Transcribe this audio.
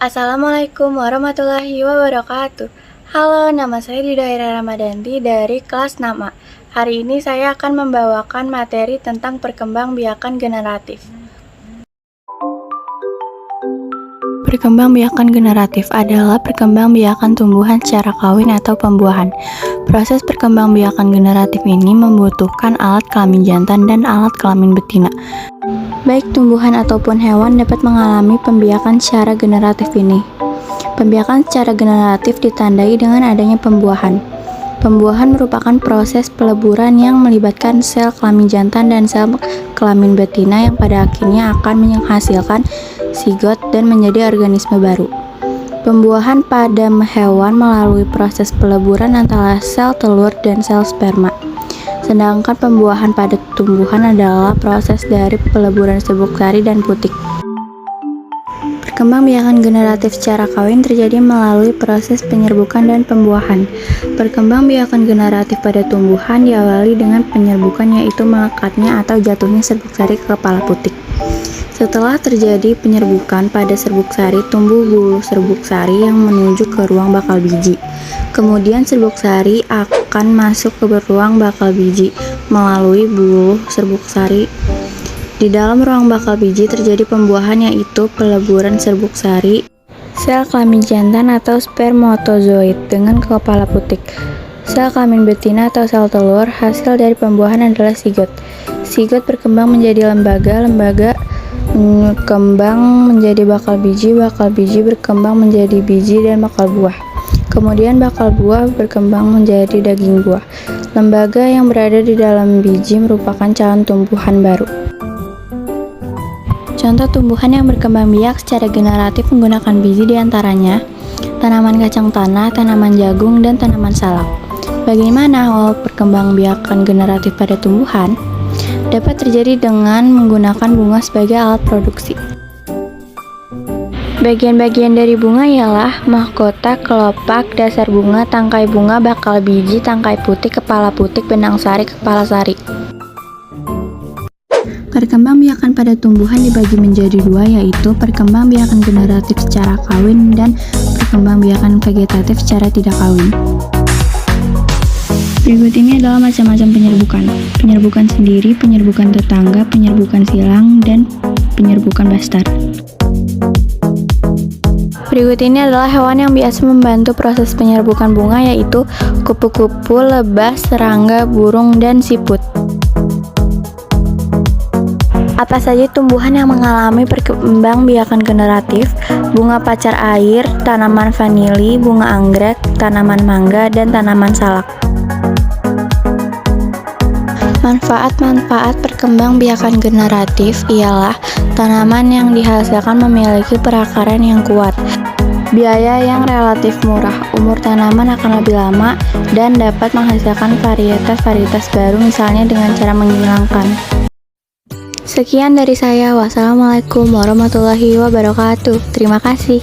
Assalamualaikum warahmatullahi wabarakatuh. Halo, nama saya Didaira Ramadanti dari kelas 6A. Hari ini saya akan membawakan materi tentang perkembangbiakan generatif. Perkembangbiakan generatif adalah perkembangbiakan tumbuhan secara kawin atau pembuahan. Proses perkembangbiakan generatif ini membutuhkan alat kelamin jantan dan alat kelamin betina. Baik tumbuhan ataupun hewan dapat mengalami pembiakan secara generatif ini. Pembiakan secara generatif ditandai dengan adanya pembuahan. Pembuahan merupakan proses peleburan yang melibatkan sel kelamin jantan dan sel kelamin betina yang pada akhirnya akan menghasilkan sigot dan menjadi organisme baru. Pembuahan pada hewan melalui proses peleburan antara sel telur dan sel sperma. Sedangkan pembuahan pada tumbuhan adalah proses dari peleburan serbuk sari dan putik. Perkembangbiakan generatif secara kawin terjadi melalui proses penyerbukan dan pembuahan. Perkembangbiakan generatif pada tumbuhan diawali dengan penyerbukan, yaitu melekatnya atau jatuhnya serbuk sari ke kepala putik. Setelah terjadi penyerbukan pada serbuk sari, tumbuh bulu serbuk sari yang menuju ke ruang bakal biji. Kemudian serbuk sari akan masuk ke ruang bakal biji melalui bulu serbuk sari. Di dalam ruang bakal biji terjadi pembuahan, yaitu peleburan serbuk sari, sel kelamin jantan atau spermatozoid dengan kepala putik. Sel kelamin betina atau sel telur, hasil dari pembuahan adalah sigot. Sigot berkembang menjadi lembaga, lembaga berkembang menjadi bakal biji berkembang menjadi biji dan bakal buah. Kemudian bakal buah berkembang menjadi daging buah. Lembaga yang berada di dalam biji merupakan calon tumbuhan baru. Contoh tumbuhan yang berkembang biak secara generatif menggunakan biji diantaranya tanaman kacang tanah, tanaman jagung, dan tanaman salak. Bagaimana awal perkembangbiakan generatif pada tumbuhan? Dapat terjadi dengan menggunakan bunga sebagai alat produksi. Bagian-bagian dari bunga ialah mahkota, kelopak, dasar bunga, tangkai bunga, bakal biji, tangkai putik, kepala putik, benang sari, kepala sari. Perkembangbiakan pada tumbuhan dibagi menjadi dua, yaitu perkembangbiakan generatif secara kawin dan perkembangbiakan vegetatif secara tidak kawin. Berikut ini adalah macam-macam penyerbukan. Penyerbukan sendiri, penyerbukan tetangga, penyerbukan silang, dan penyerbukan bastar. Berikut ini adalah hewan yang biasa membantu proses penyerbukan bunga, yaitu kupu-kupu, lebah, serangga, burung, dan siput. Apa saja tumbuhan yang mengalami perkembangbiakan generatif? Bunga pacar air, tanaman vanili, bunga anggrek, tanaman mangga, dan tanaman salak. Manfaat-manfaat perkembangbiakan generatif ialah tanaman yang dihasilkan memiliki perakaran yang kuat, biaya yang relatif murah, umur tanaman akan lebih lama, dan dapat menghasilkan varietas-varietas baru, misalnya dengan cara menghilangkan. Sekian dari saya. Wassalamualaikum warahmatullahi wabarakatuh. Terima kasih.